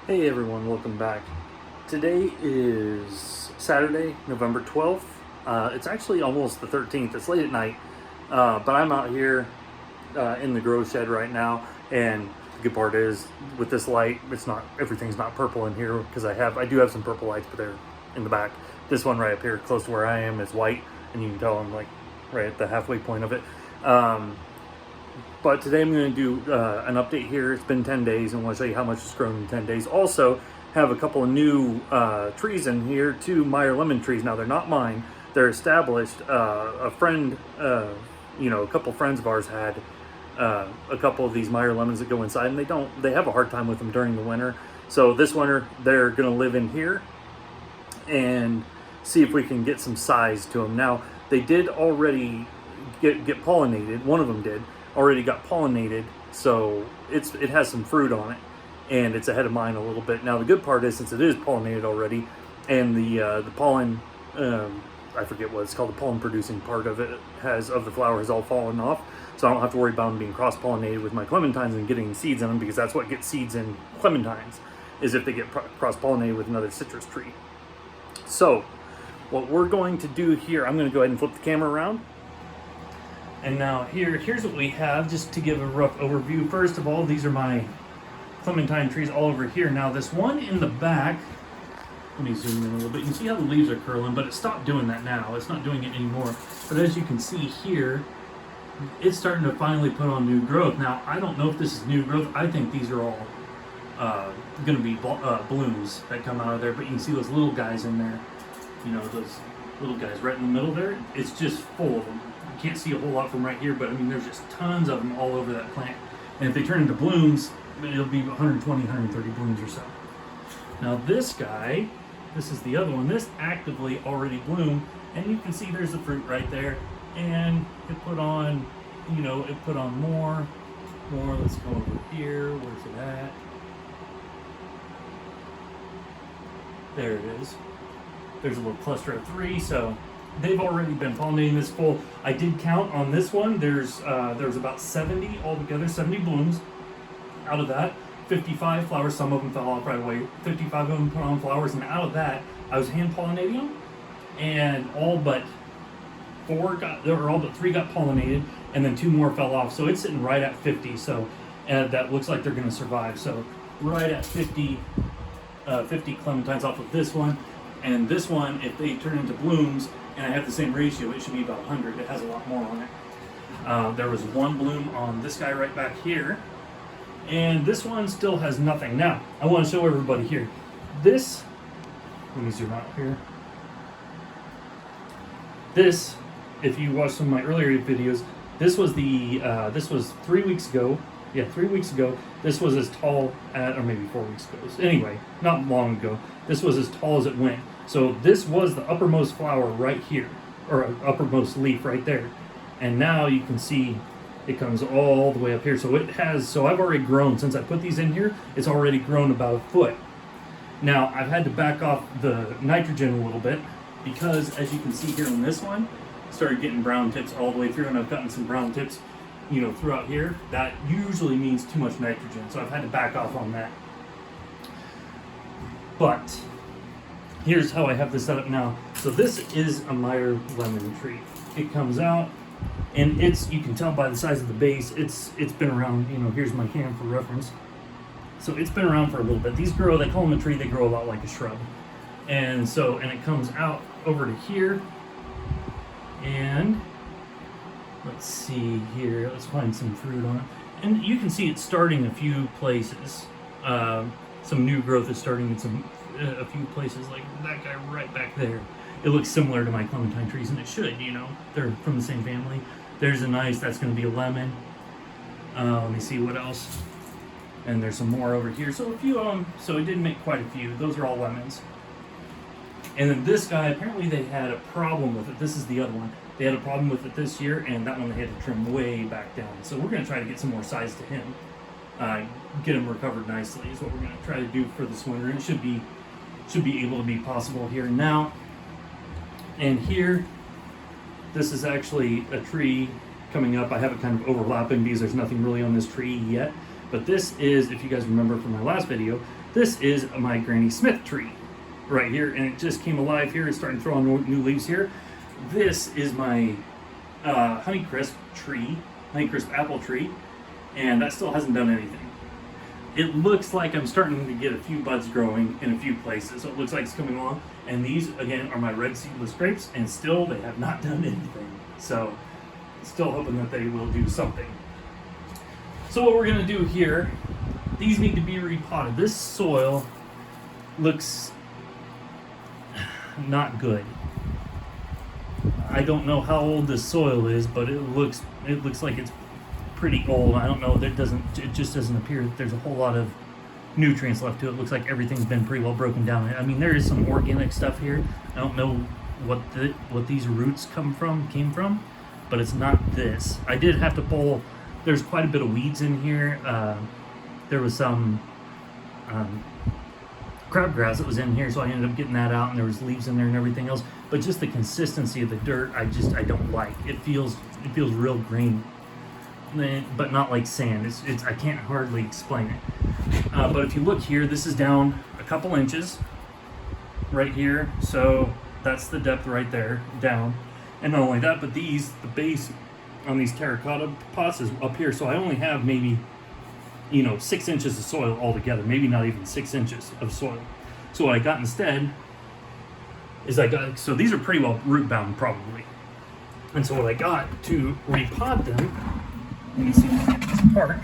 Hey everyone, welcome back. Today is Saturday, November 12th. It's actually almost the 13th. It's late at night, but I'm out here in the grow shed right now. And the good part is, with this light, everything's not purple in here because I do have some purple lights, but they're in the back. This one right up here, close to where I am, is white, and you can tell I'm like right at the halfway point of it. But today I'm going to do an update here. It's been 10 days and I want to show you how much it's grown in 10 days. Also, have a couple of new trees in here, two Meyer Lemon trees. Now, they're not mine. They're established. A friend, a couple friends of ours had a couple of these Meyer Lemons that go inside, and they have a hard time with them during the winter. So this winter, they're going to live in here and see if we can get some size to them. Now, they did already get pollinated. One of them did. Already got pollinated, so it has some fruit on it, and it's ahead of mine a little bit. Now the good part is, since it is pollinated already, and the pollen, I forget what it's called, the pollen producing part of the flower has all fallen off, so I don't have to worry about them being cross pollinated with my clementines and getting seeds in them, because that's what gets seeds in clementines, is if they get cross pollinated with another citrus tree. So what we're going to do here, I'm going to go ahead and flip the camera around. And now here's what we have, just to give a rough overview. First of all, these are my clementine trees all over here. Now this one in the back, let me zoom in a little bit. You can see how the leaves are curling, but it stopped doing that now. It's not doing it anymore. But as you can see here, it's starting to finally put on new growth. Now, I don't know if this is new growth. I think these are all going to be blooms that come out of there. But you can see those little guys in there. You know, those little guys right in the middle there. It's just full of them. You can't see a whole lot from right here, but I mean, there's just tons of them all over that plant. And if they turn into blooms, it'll be 120, 130 blooms or so. Now this guy, this is the other one, this actively already bloomed, and you can see there's the fruit right there. And it put on, more. Let's go over here. Where's it at? There it is. There's a little cluster of 3, so they've already been pollinating this full. I did count on this one. There's about 70 altogether, 70 blooms. Out of that, 55 flowers. Some of them fell off right away. 55 of them put on flowers, and out of that, I was hand pollinating them, and all but 3 got pollinated, and then 2 more fell off. So it's sitting right at 50. So that looks like they're going to survive. So right at 50 clementines off of this one. And this one, if they turn into blooms, and I have the same ratio, it should be about 100. It has a lot more on it. There was 1 bloom on this guy right back here, and this one still has nothing. Now, I want to show everybody here. This, let me zoom out here. This, if you watched some of my earlier videos, this was 3 weeks ago. Yeah, 3 weeks ago. This was as tall or maybe 4 weeks ago. Anyway, not long ago. This was as tall as it went. So this was the uppermost flower right here, or uppermost leaf right there. And now you can see it comes all the way up here. So I've already grown, since I put these in here, it's already grown about 1 foot. Now, I've had to back off the nitrogen a little bit, because as you can see here on this one, I started getting brown tips all the way through, and I've gotten some brown tips, throughout here. That usually means too much nitrogen, so I've had to back off on that. But here's how I have this set up now. So this is a Meyer Lemon tree. It comes out, and you can tell by the size of the base, it's been around, here's my hand for reference. So it's been around for a little bit. These grow, they call them a tree, they grow a lot like a shrub. And it comes out over to here, and let's see here, let's find some fruit on it. And you can see it's starting a few places. Some new growth is starting in a few places, like that guy right back there. It looks similar to my clementine trees, and it should, they're from the same family. There's that's going to be a lemon. Let me see what else. And there's some more over here. So a few of them, so it did make quite a few. Those are all lemons. And then this guy, apparently they had a problem with it. This is the other one. They had a problem with it this year, and that one they had to trim way back down. So we're going to try to get some more size to him. Get him recovered nicely is what we're going to try to do for this winter. It should be able to be possible here now. And here, this is actually a tree coming up. I have it kind of overlapping because there's nothing really on this tree yet. But this is, if you guys remember from my last video, This is my Granny Smith tree right here, and it just came alive here. It's starting to throw on new leaves here. This is my Honeycrisp tree, Honeycrisp apple tree, and that still hasn't done anything. It looks like I'm starting to get a few buds growing in a few places, so it looks like it's coming along. And these, again, are my red seedless grapes, and still they have not done anything. So, still hoping that they will do something. So what we're going to do here, these need to be repotted. This soil looks not good. I don't know how old this soil is, but it looks like it's pretty old. I don't know. It just doesn't appear that there's a whole lot of nutrients left to it. It looks like everything's been pretty well broken down. I mean, there is some organic stuff here. I don't know what these roots came from, but it's not this. I did have to pull. There's quite a bit of weeds in here. There was some crabgrass that was in here, so I ended up getting that out, and there was leaves in there and everything else. But just the consistency of the dirt, I don't like. It feels real green, but not like sand. I can't hardly explain it. But if you look here, this is down a couple inches right here. So that's the depth right there down. And not only that, but the base on these terracotta pots is up here. So I only have maybe 6 inches of soil altogether, maybe not even 6 inches of soil. So what I got instead is so these are pretty well root bound probably. And so what I got to repot them, let me see if I can get this apart,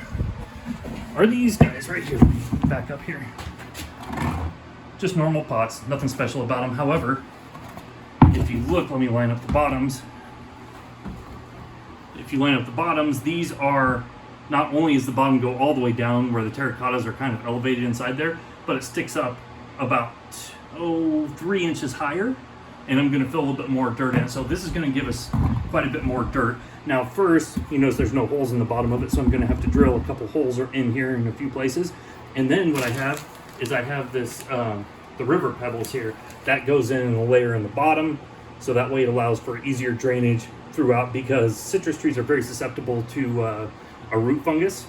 are these guys right here. Back up here. Just normal pots, nothing special about them. However, if you look, let me line up the bottoms. If you line up the bottoms, these are, not only is the bottom go all the way down where the terracottas are kind of elevated inside there, but it sticks up about 3 inches higher, and I'm going to fill a little bit more dirt in. So this is going to give us quite a bit more dirt. Now first, you notice there's no holes in the bottom of it, so I'm going to have to drill a couple holes in here in a few places. And then what I have is this, the river pebbles here, that goes in a layer in the bottom, so that way it allows for easier drainage throughout, because citrus trees are very susceptible to a root fungus,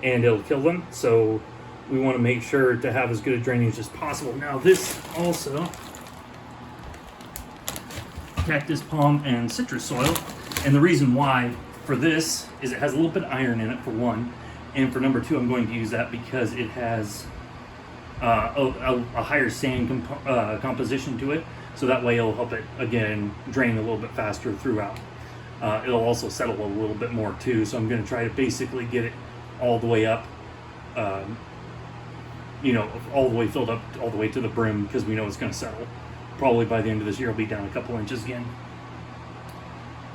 and it'll kill them. So we want to make sure to have as good a drainage as possible. Now this also, cactus, palm, and citrus soil, and the reason why for this is it has a little bit of iron in it, for one, and for number two, I'm going to use that because it has a higher sand composition to it, so that way it'll help it, again, drain a little bit faster throughout. It'll also settle a little bit more too, so I'm going to try to basically get it all the way up, all the way filled up, all the way to the brim, because we know it's going to settle. Probably by the end of this year, it'll be down a couple inches again.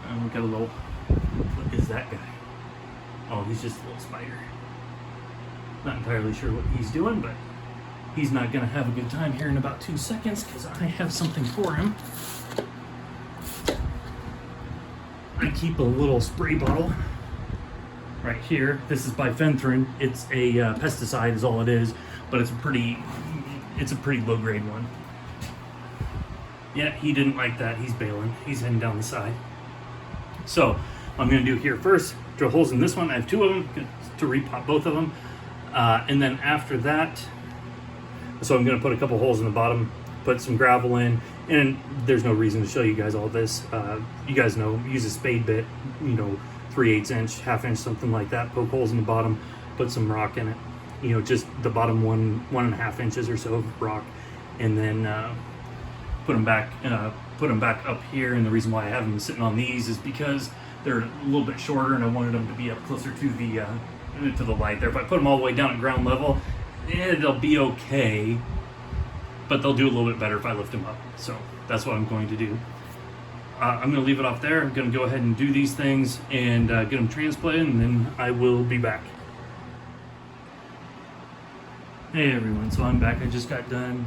And we got a little, what is that guy? Oh, he's just a little spider. Not entirely sure what he's doing, but he's not going to have a good time here in about 2 seconds, because I have something for him. I keep a little spray bottle right here. This is bifenthrin. It's a pesticide is all it is, but it's a pretty low grade one. Yeah, he didn't like that. He's bailing. He's heading down the side. So what I'm going to do here first, drill holes in this one. I have 2 of them to repot both of them. And then after that, so I'm going to put a couple holes in the bottom, put some gravel in, and there's no reason to show you guys all this. You guys know, use a spade bit, 3/8 inch, ½ inch, something like that. Poke holes in the bottom, put some rock in it. Just the bottom 1.5 inches or so of rock, and then put them back up here. And the reason why I have them sitting on these is because they're a little bit shorter, and I wanted them to be up closer to the light there. If I put them all the way down at ground level, they'll be okay, but they'll do a little bit better if I lift them up. So that's what I'm going to do. I'm going to leave it off there. I'm going to go ahead and do these things and get them transplanted, and then I will be back. Hey everyone, so I'm back. I just got done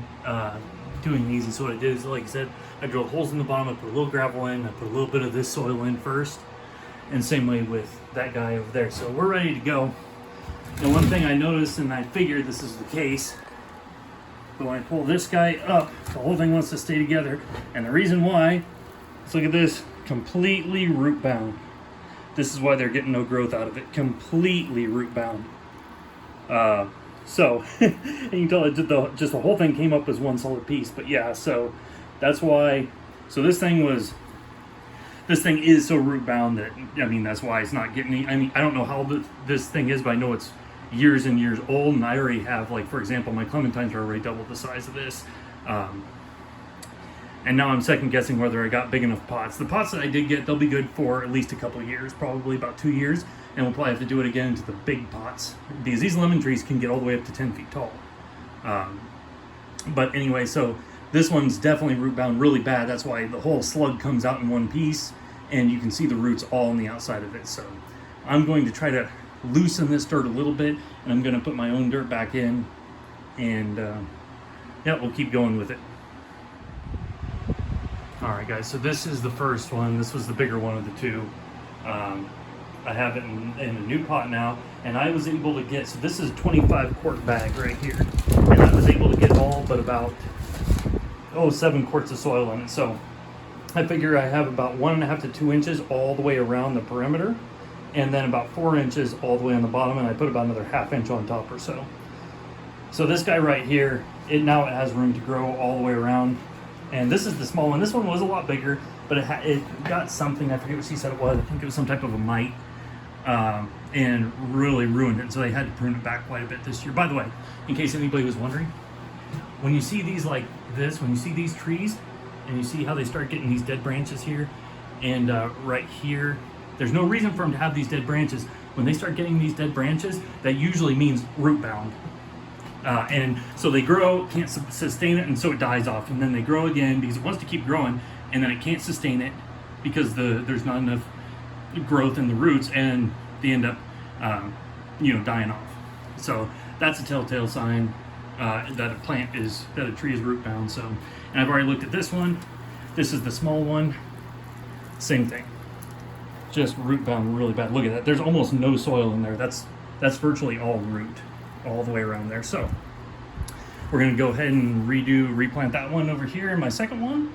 doing these, and so what I did is, like I said, I drilled holes in the bottom, I put a little gravel in, I put a little bit of this soil in first, and same way with that guy over there. So we're ready to go. And one thing I noticed, and I figured this is the case, but when I pull this guy up, the whole thing wants to stay together. And the reason why, let's look at this, completely root bound. This is why they're getting no growth out of it, completely root bound. So and you can tell it just the whole thing came up as one solid piece. But yeah, so that's why. So this thing is so root bound that, I mean, that's why it's not getting any. I mean, I don't know how this thing is, but I know it's years and years old, and I already have, like, for example, my clementines are already double the size of this. And now I'm second guessing whether I got big enough pots. The pots that I did get, they'll be good for at least a couple of years, probably about 2 years, and we'll probably have to do it again into the big pots, because these lemon trees can get all the way up to 10 feet tall. But anyway, so this one's definitely root bound really bad. That's why the whole slug comes out in one piece, and you can see the roots all on the outside of it. So I'm going to try to loosen this dirt a little bit, and I'm going to put my own dirt back in, and yeah, we'll keep going with it. All right, guys, so this is the first one. This was the bigger one of the two. I have it in a new pot now, and I was able to get, so this is a 25 quart bag right here, and I was able to get all but about 7 quarts of soil in it. So I figure I have about 1.5 to 2 inches all the way around the perimeter, and then about 4 inches all the way on the bottom, and I put about another 1/2 inch on top or so. So this guy right here, now it has room to grow all the way around. And this is the small one. This one was a lot bigger, but it got something, I forget what she said it was. I think it was some type of a mite, and really ruined it. So they had to prune it back quite a bit this year. By the way, in case anybody was wondering, when you see these like this, when you see these trees, and you see how they start getting these dead branches here, and right here, there's no reason for them to have these dead branches. When they start getting these dead branches, that usually means root bound. And so they grow, can't sustain it, and so it dies off. And then they grow again because it wants to keep growing, and then it can't sustain it because there's not enough growth in the roots, and they end up, dying off. So that's a telltale sign that a tree is root bound. So, and I've already looked at this one. This is the small one. Same thing. Just root bound really bad. Look at that. There's almost no soil in there. That's virtually all root, all the way around there. So we're going to go ahead and replant that one over here, my second one,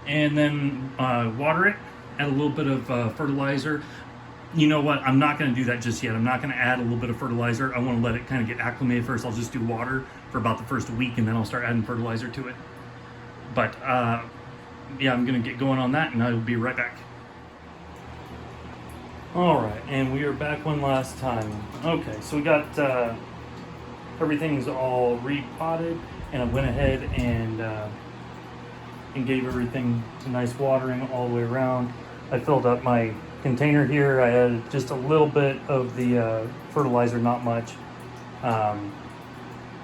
and then water it, add a little bit of fertilizer. You know what, I'm not going to do that just yet. I'm not going to add a little bit of fertilizer. I want to let it kind of get acclimated first. I'll just do water for about the first week, and then I'll start adding fertilizer to it. But yeah, I'm going to get going on that, and I'll be right back. All right, and we are back one last time. Okay, so we got everything's all repotted, and I went ahead and gave everything a nice watering all the way around. I filled up my container here. I added just a little bit of the fertilizer, not much.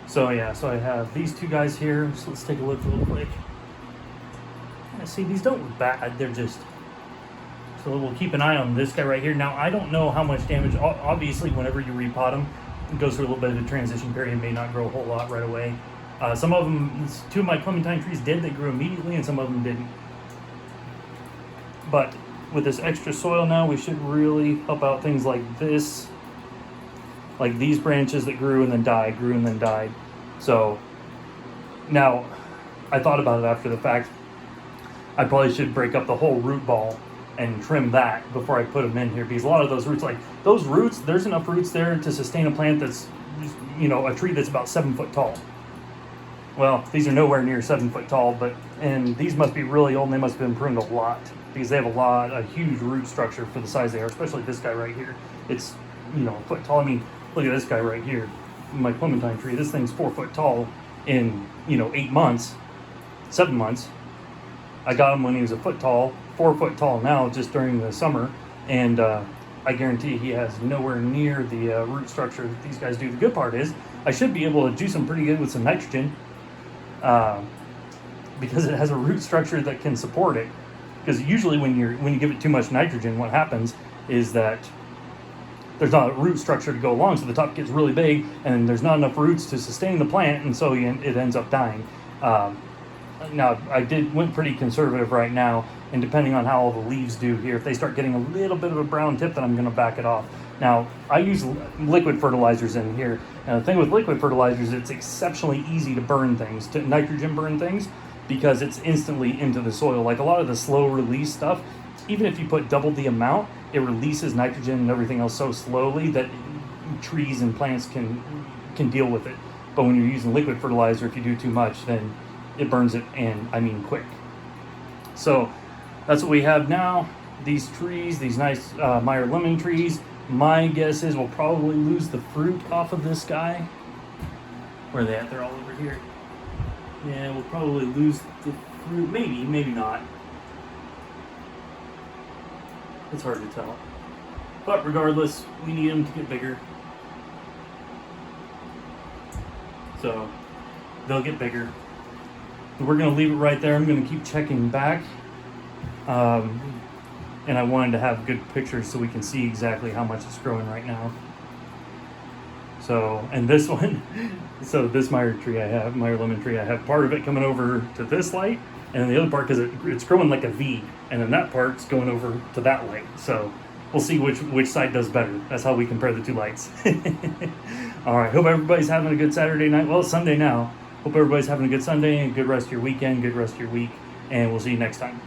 So yeah, so I have these two guys here. So let's take a look real quick. See, these don't look bad. They're just, so we'll keep an eye on this guy right here. Now, I don't know how much damage. Obviously, whenever you repot them, it goes through a little bit of a transition period and may not grow a whole lot right away. Some of them, 2 of my clementine trees did. They grew immediately, and some of them didn't. But with this extra soil now, we should really help out things like this. Like these branches that grew and then died, grew and then died. So now, I thought about it after the fact. I probably should break up the whole root ball and trim that before I put them in here, because a lot of those roots, there's enough roots there to sustain a plant that's, a tree that's about 7 foot tall. Well, these are nowhere near 7 foot tall, and these must be really old, and they must have been pruned a lot, because they have a huge root structure for the size they are, especially this guy right here. It's, a foot tall. I mean, look at this guy right here, my clementine tree. This thing's 4 foot tall in, 8 months, 7 months. I got him when he was a foot tall, 4 foot tall now, just during the summer, and I guarantee he has nowhere near the root structure that these guys do. The good part is I should be able to juice them pretty good with some nitrogen, because it has a root structure that can support it. Because usually when you give it too much nitrogen, what happens is that there's not a root structure to go along, so the top gets really big, and there's not enough roots to sustain the plant, and so it ends up dying. Now, I went pretty conservative right now, and depending on how all the leaves do here, if they start getting a little bit of a brown tip, then I'm going to back it off. Now, I use liquid fertilizers in here, and the thing with liquid fertilizers, it's exceptionally easy to burn things, to nitrogen burn things, because it's instantly into the soil. Like a lot of the slow release stuff, even if you put double the amount, it releases nitrogen and everything else so slowly that trees and plants can can deal with it. But when you're using liquid fertilizer, if you do too much, then it burns it, and I mean quick. So that's what we have now. These trees, these nice Meyer Lemon trees. My guess is we'll probably lose the fruit off of this guy. Where are they at? They're all over here. Yeah, we'll probably lose the fruit. Maybe, maybe not. It's hard to tell. But regardless, we need them to get bigger. So they'll get bigger. We're going to leave it right there. I'm going to keep checking back. And I wanted to have good pictures so we can see exactly how much it's growing right now. So, and this one, so this Meyer Lemon tree, I have part of it coming over to this light, and then the other part, because it's growing like a V, and then that part's going over to that light. So we'll see which side does better. That's how we compare the two lights. All right, hope everybody's having a good Saturday night. Well, it's Sunday now. Hope everybody's having a good Sunday and a good rest of your weekend, good rest of your week, and we'll see you next time.